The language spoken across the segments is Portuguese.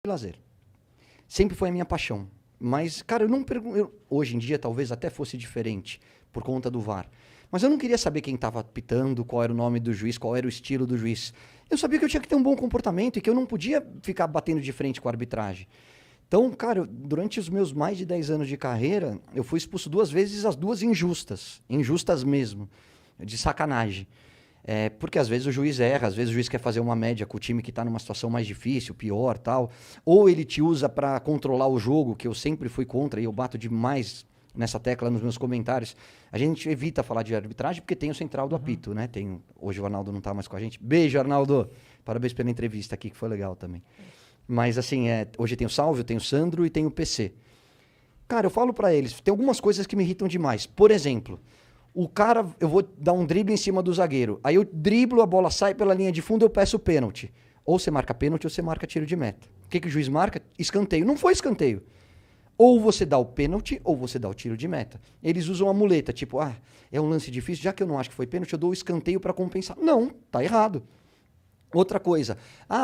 lazer. Sempre foi a minha paixão. Mas, cara, eu não pergunto. Hoje em dia talvez até fosse diferente por conta do VAR. Mas eu não queria saber quem estava apitando, qual era o nome do juiz, qual era o estilo do juiz. Eu sabia que eu tinha que ter um bom comportamento e que eu não podia ficar batendo de frente com a arbitragem. Então, cara, durante os meus mais de 10 anos de carreira, eu fui expulso 2 vezes, as 2 injustas. Injustas mesmo. De sacanagem. Porque às vezes o juiz erra, às vezes o juiz quer fazer uma média com o time que está numa situação mais difícil, pior, tal. Ou ele te usa para controlar o jogo, que eu sempre fui contra, e eu bato demais nessa tecla nos meus comentários. A gente evita falar de arbitragem porque tem o central do apito, né? Hoje o Arnaldo não está mais com a gente. Beijo, Arnaldo! Parabéns pela entrevista aqui, que foi legal também. Mas assim, hoje tem o Salvio, tem o Sandro e tem o PC. Cara, eu falo para eles, tem algumas coisas que me irritam demais. Por exemplo, o cara, eu vou dar um drible em cima do zagueiro. Aí eu driblo, a bola sai pela linha de fundo, eu peço pênalti. Ou você marca pênalti ou você marca tiro de meta. O que o juiz marca? Escanteio. Não foi escanteio. Ou você dá o pênalti ou você dá o tiro de meta. Eles usam a muleta, tipo, é um lance difícil, já que eu não acho que foi pênalti, eu dou o escanteio para compensar. Não, tá errado. Outra coisa,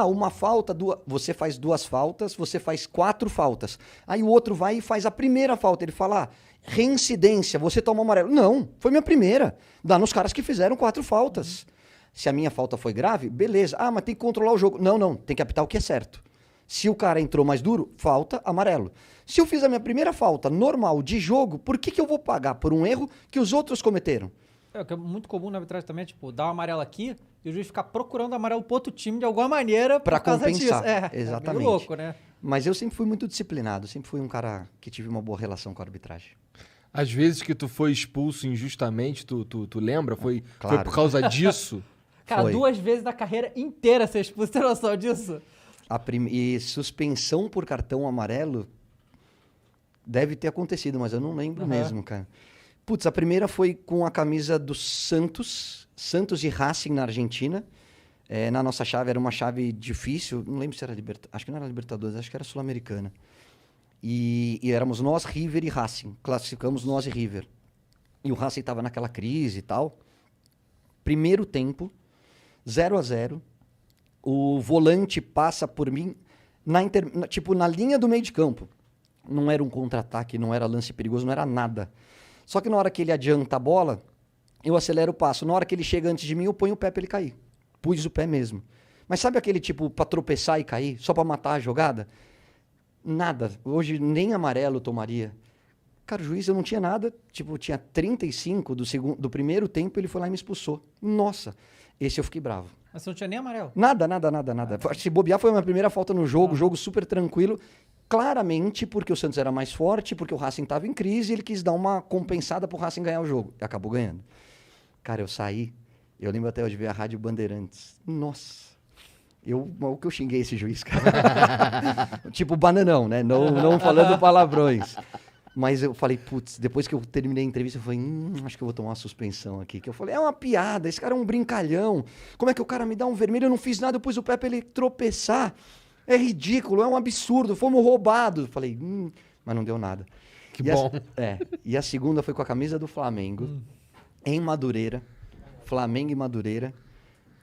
uma falta, você faz 2 faltas, você faz 4 faltas. Aí o outro vai e faz a primeira falta. Ele fala, reincidência, você toma amarelo. Não, foi minha primeira. Dá nos caras que fizeram 4 faltas. Se a minha falta foi grave, beleza. Mas tem que controlar o jogo. Não, tem que apitar o que é certo. Se o cara entrou mais duro, falta, amarelo. Se eu fiz a minha primeira falta normal de jogo, por que eu vou pagar por um erro que os outros cometeram? O que é muito comum na arbitragem também, tipo, dar o amarelo aqui e o juiz ficar procurando amarelo pro outro time de alguma maneira pra por causa compensar. disso. Exatamente. É meio louco, né? Mas eu sempre fui muito disciplinado, sempre fui um cara que tive uma boa relação com a arbitragem. Às vezes que tu foi expulso injustamente, tu lembra? Foi Claro. por causa disso? Cara, Foi. 2 vezes na carreira inteira ser expulso, tem noção disso? E suspensão por cartão amarelo deve ter acontecido, mas eu não lembro mesmo, cara. Putz, a primeira foi com a camisa do Santos e Racing na Argentina. Na nossa chave, era uma chave difícil, não lembro se era acho que não era Libertadores, acho que era Sul-Americana. E éramos nós, River e Racing. Classificamos nós e River. E o Racing estava naquela crise e tal. Primeiro tempo, 0-0. O volante passa por mim na linha do meio de campo. Não era um contra-ataque, não era lance perigoso, não era nada. Só que na hora que ele adianta a bola, eu acelero o passo. Na hora que ele chega antes de mim, eu ponho o pé pra ele cair. Pus o pé mesmo. Mas sabe aquele tipo pra tropeçar e cair, só pra matar a jogada? Nada. Hoje nem amarelo eu tomaria. Cara, o juiz, eu não tinha nada. Tipo, tinha 35 do primeiro tempo, ele foi lá e me expulsou. Nossa, esse eu fiquei bravo. Mas você não tinha nem amarelo? Nada. Se bobear, foi a minha primeira falta no jogo, jogo super tranquilo. Claramente porque o Santos era mais forte, porque o Racing estava em crise e ele quis dar uma compensada pro Racing ganhar o jogo. E acabou ganhando. Cara, eu saí, eu lembro até hoje de ver a Rádio Bandeirantes. Nossa, o que eu xinguei esse juiz, cara. Tipo bananão, né? Não falando palavrões. Mas eu falei, putz, depois que eu terminei a entrevista, eu falei, acho que eu vou tomar uma suspensão aqui. Que eu falei, é uma piada, esse cara é um brincalhão. Como é que o cara me dá um vermelho? Eu não fiz nada, eu pus o pé pra ele tropeçar. É ridículo, é um absurdo, fomos roubados. Falei, mas não deu nada. Que bom. E a segunda foi com a camisa do Flamengo, em Madureira. Flamengo e Madureira.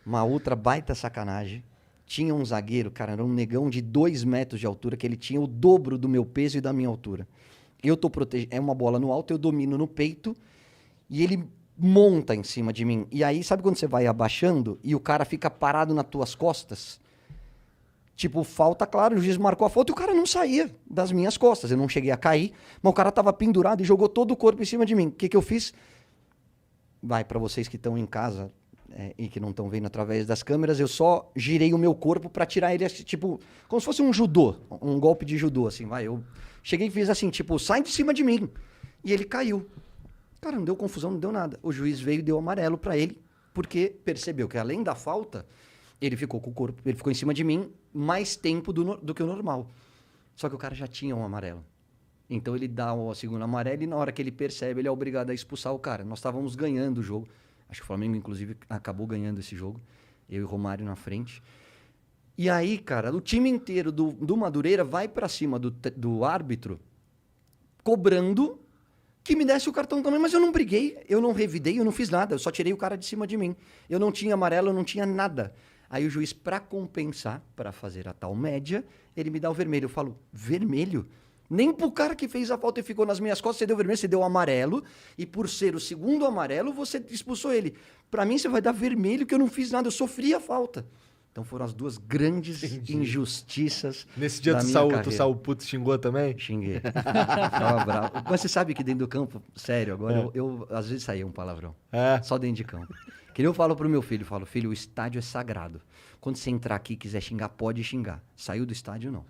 Uma outra baita sacanagem. Tinha um zagueiro, cara, era um negão de 2 metros de altura, que ele tinha o dobro do meu peso e da minha altura. Eu tô protegendo, é uma bola no alto, eu domino no peito e ele monta em cima de mim. E aí, sabe quando você vai abaixando e o cara fica parado nas tuas costas? Tipo, falta, claro, o juiz marcou a falta e o cara não saía das minhas costas. Eu não cheguei a cair, mas o cara tava pendurado e jogou todo o corpo em cima de mim. O que eu fiz? Vai, para vocês que estão em casa e que não estão vendo através das câmeras, eu só girei o meu corpo para tirar ele, tipo, como se fosse um judô, um golpe de judô, assim, vai. Eu cheguei e fiz assim, tipo, sai de cima de mim. E ele caiu. Cara, não deu confusão, não deu nada. O juiz veio e deu amarelo para ele, porque percebeu que além da falta, ele ficou com o corpo, ele ficou em cima de mim mais tempo do que o normal. Só que o cara já tinha um amarelo. Então ele dá o segundo amarelo e na hora que ele percebe, ele é obrigado a expulsar o cara. Nós estávamos ganhando o jogo. Acho que o Flamengo, inclusive, acabou ganhando esse jogo. Eu e o Romário na frente. E aí, cara, o time inteiro do Madureira vai pra cima do árbitro, cobrando que me desse o cartão também. Mas eu não briguei, eu não revidei, eu não fiz nada. Eu só tirei o cara de cima de mim. Eu não tinha amarelo, eu não tinha nada. Aí o juiz, para compensar, para fazer a tal média, ele me dá o vermelho. Eu falo, vermelho? Nem pro cara que fez a falta e ficou nas minhas costas, você deu vermelho, você deu amarelo. E por ser o segundo amarelo, você expulsou ele. Para mim, você vai dar vermelho, que eu não fiz nada, eu sofri a falta. Então foram as duas grandes injustiças. Nesse dia da tu minha saiu carreira. puto, xingou também? Xinguei. Ficava bravo. Mas você sabe que dentro do campo, sério, agora eu às vezes saía um palavrão. É. Só dentro de campo. Que nem eu falo pro meu filho, filho, o estádio é sagrado. Quando você entrar aqui e quiser xingar, pode xingar. Saiu do estádio, não.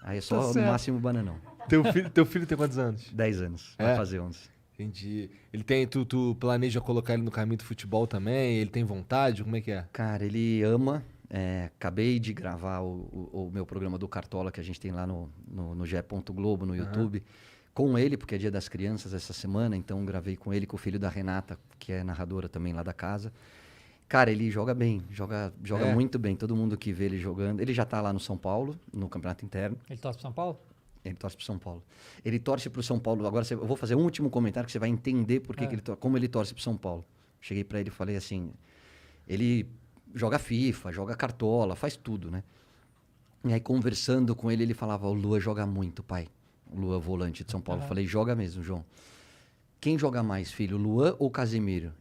Aí é só Tá no certo. máximo bananão. Teu filho tem quantos anos? 10 anos. É? Vai fazer 11. Entendi. Ele tem, tu planeja colocar ele no caminho do futebol também? Ele tem vontade? Como é que é? Cara, ele ama. Acabei de gravar o meu programa do Cartola, que a gente tem lá no GE. Globo, no YouTube, com ele, porque é Dia das Crianças essa semana, então gravei com ele, com o filho da Renata, que é narradora também lá da casa. Cara, ele joga bem, joga muito bem. Todo mundo que vê ele jogando. Ele já tá lá no São Paulo, no Campeonato Interno. Ele torce pro São Paulo? Ele torce pro São Paulo. Ele torce pro São Paulo. Agora eu vou fazer um último comentário que você vai entender como ele torce pro São Paulo. Cheguei pra ele e falei assim, ele joga FIFA, joga Cartola, faz tudo, né? E aí conversando com ele, ele falava, o Lua joga muito, pai. O Lua volante de São Paulo. Eu falei, joga mesmo, João. Quem joga mais, filho, Luan ou Casemiro?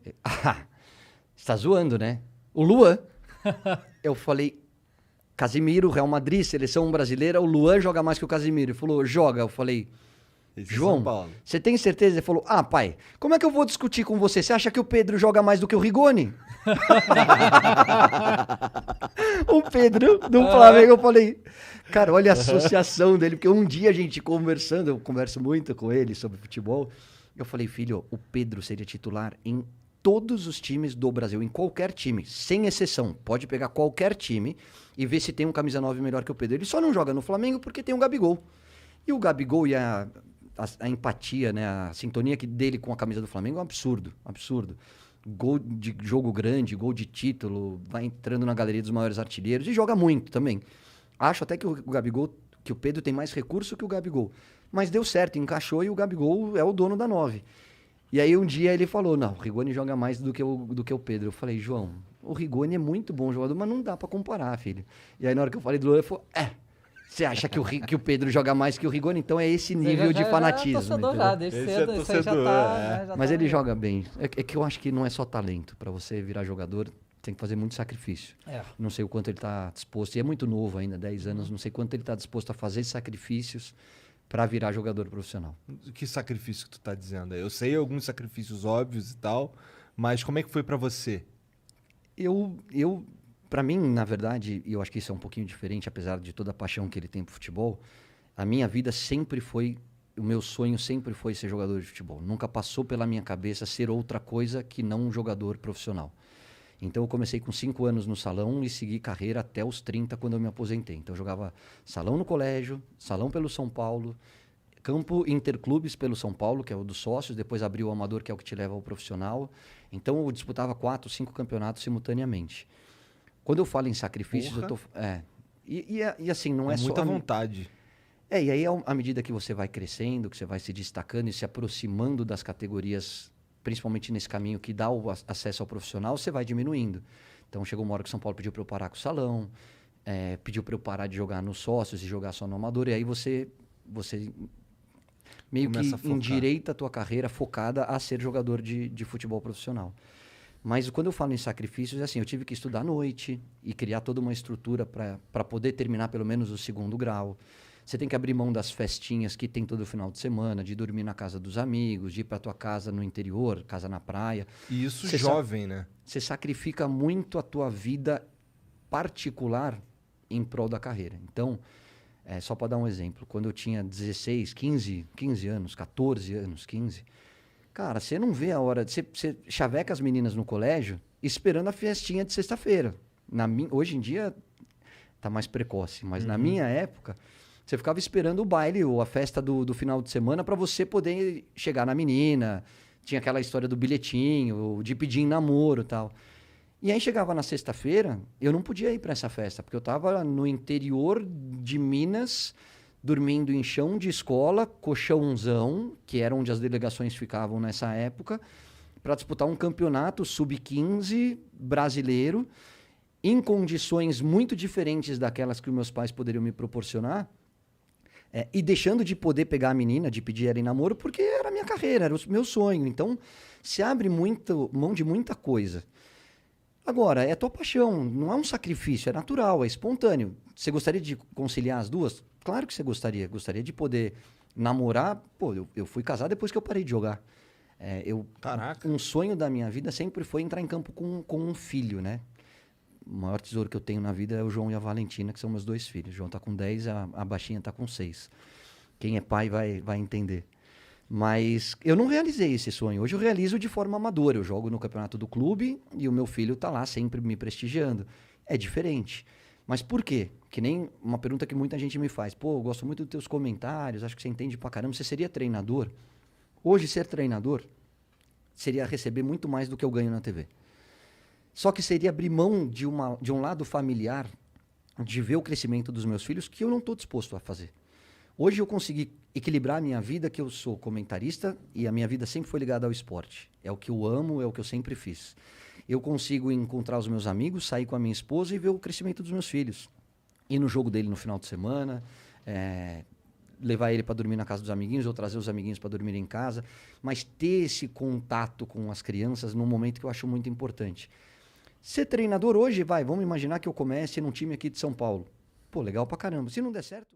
Você tá zoando, né? O Luan. Eu falei, Casemiro, Real Madrid, seleção brasileira, o Luan joga mais que o Casemiro. Ele falou, joga. Eu falei, Esse é João, São Paulo. você tem certeza? Ele falou, pai, como é que eu vou discutir com você? Você acha que o Pedro joga mais do que o Rigoni? O Pedro do Flamengo, eu falei, cara, olha a associação dele, porque um dia a gente conversando, eu converso muito com ele sobre futebol, eu falei, filho, o Pedro seria titular em todos os times do Brasil, em qualquer time, sem exceção. Pode pegar qualquer time e ver se tem um camisa 9 melhor que o Pedro. Ele só não joga no Flamengo porque tem o Gabigol. E o Gabigol e a empatia, né, a sintonia dele com a camisa do Flamengo é um absurdo, absurdo. Gol de jogo grande, gol de título, vai entrando na galeria dos maiores artilheiros e joga muito também. Acho até que o Gabigol, que o Pedro tem mais recurso que o Gabigol. Mas deu certo, encaixou e o Gabigol é o dono da 9. E aí um dia ele falou, não, o Rigoni joga mais do que o Pedro. Eu falei, João, o Rigoni é muito bom jogador, mas não dá pra comparar, filho. E aí na hora que eu falei do Lula, ele falou, você acha que o Pedro joga mais que o Rigoni? Então é esse nível de fanatismo. Torcedor entendeu? já, desde Esse cedo, é isso aí já torcedor, tá... é. né, já Mas tá- ele joga bem. É que eu acho que não é só talento. Pra você virar jogador, tem que fazer muito sacrifício. É. Não sei o quanto ele tá disposto. E é muito novo ainda, 10 anos. Não sei quanto ele tá disposto a fazer sacrifícios pra virar jogador profissional. Que sacrifício que tu tá dizendo aí? Eu sei alguns sacrifícios óbvios e tal, mas como é que foi pra você? Para mim, na verdade, e eu acho que isso é um pouquinho diferente, apesar de toda a paixão que ele tem pro futebol, a minha vida sempre foi, o meu sonho sempre foi ser jogador de futebol. Nunca passou pela minha cabeça ser outra coisa que não um jogador profissional. Então eu comecei com 5 anos no salão e segui carreira até os 30 quando eu me aposentei. Então eu jogava salão no colégio, salão pelo São Paulo, campo interclubes pelo São Paulo, que é o dos sócios, depois abriu o amador, que é o que te leva ao profissional. Então eu disputava 4, 5 campeonatos simultaneamente. Quando eu falo em sacrifícios, Porra. eu tô... E assim, não é só... muita vontade. E aí, à medida que você vai crescendo, que você vai se destacando e se aproximando das categorias, principalmente nesse caminho que dá o acesso ao profissional, você vai diminuindo. Então, chegou uma hora que o São Paulo pediu para eu parar com o salão, pediu para eu parar de jogar nos sócios e jogar só no amador, e aí você meio Começa a que focar. endireita a tua carreira focada a ser jogador de futebol profissional. Mas quando eu falo em sacrifícios, é assim, eu tive que estudar à noite e criar toda uma estrutura para poder terminar pelo menos o 2º grau. Você tem que abrir mão das festinhas que tem todo final de semana, de dormir na casa dos amigos, de ir para tua casa no interior, casa na praia. E isso Você jovem, né? Você sacrifica muito a tua vida particular em prol da carreira. Então, só para dar um exemplo, quando eu tinha 16, 15 anos, 14 anos, 15... Cara, você não vê a hora... Você chaveca as meninas no colégio esperando a festinha de sexta-feira. Hoje em dia tá mais precoce, mas na minha época, você ficava esperando o baile ou a festa do final de semana para você poder chegar na menina. Tinha aquela história do bilhetinho, de pedir em namoro e tal. E aí chegava na sexta-feira, eu não podia ir para essa festa, porque eu tava no interior de Minas... dormindo em chão de escola, colchãozão, que era onde as delegações ficavam nessa época, para disputar um campeonato sub-15 brasileiro. em condições muito diferentes daquelas que os meus pais poderiam me proporcionar, e deixando de poder pegar a menina, de pedir ela em namoro, porque era a minha carreira, era o meu sonho. Então, se abre mão de muita coisa. Agora, é a tua paixão, não é um sacrifício, é natural, é espontâneo. Você gostaria de conciliar as duas? Claro que você gostaria. Gostaria de poder namorar. Pô, eu fui casar depois que eu parei de jogar. Caraca. Um sonho da minha vida sempre foi entrar em campo com um filho, né? O maior tesouro que eu tenho na vida é o João e a Valentina, que são meus 2 filhos. O João tá com 10, a baixinha tá com 6. Quem é pai vai entender. Mas eu não realizei esse sonho. Hoje eu realizo de forma amadora. Eu jogo no campeonato do clube e o meu filho tá lá sempre me prestigiando. É diferente. Mas por quê? Que nem uma pergunta que muita gente me faz. Pô, eu gosto muito dos teus comentários, acho que você entende pra caramba. Você seria treinador? Hoje, ser treinador seria receber muito mais do que eu ganho na TV. Só que seria abrir mão de um lado familiar, de ver o crescimento dos meus filhos, que eu não estou disposto a fazer. Hoje eu consegui equilibrar a minha vida, que eu sou comentarista, e a minha vida sempre foi ligada ao esporte. É o que eu amo, é o que eu sempre fiz. Eu consigo encontrar os meus amigos, sair com a minha esposa e ver o crescimento dos meus filhos. Ir no jogo dele no final de semana, levar ele para dormir na casa dos amiguinhos ou trazer os amiguinhos para dormir em casa, mas ter esse contato com as crianças num momento que eu acho muito importante. Ser treinador hoje, vamos imaginar que eu comece num time aqui de São Paulo. Pô, legal pra caramba. Se não der certo...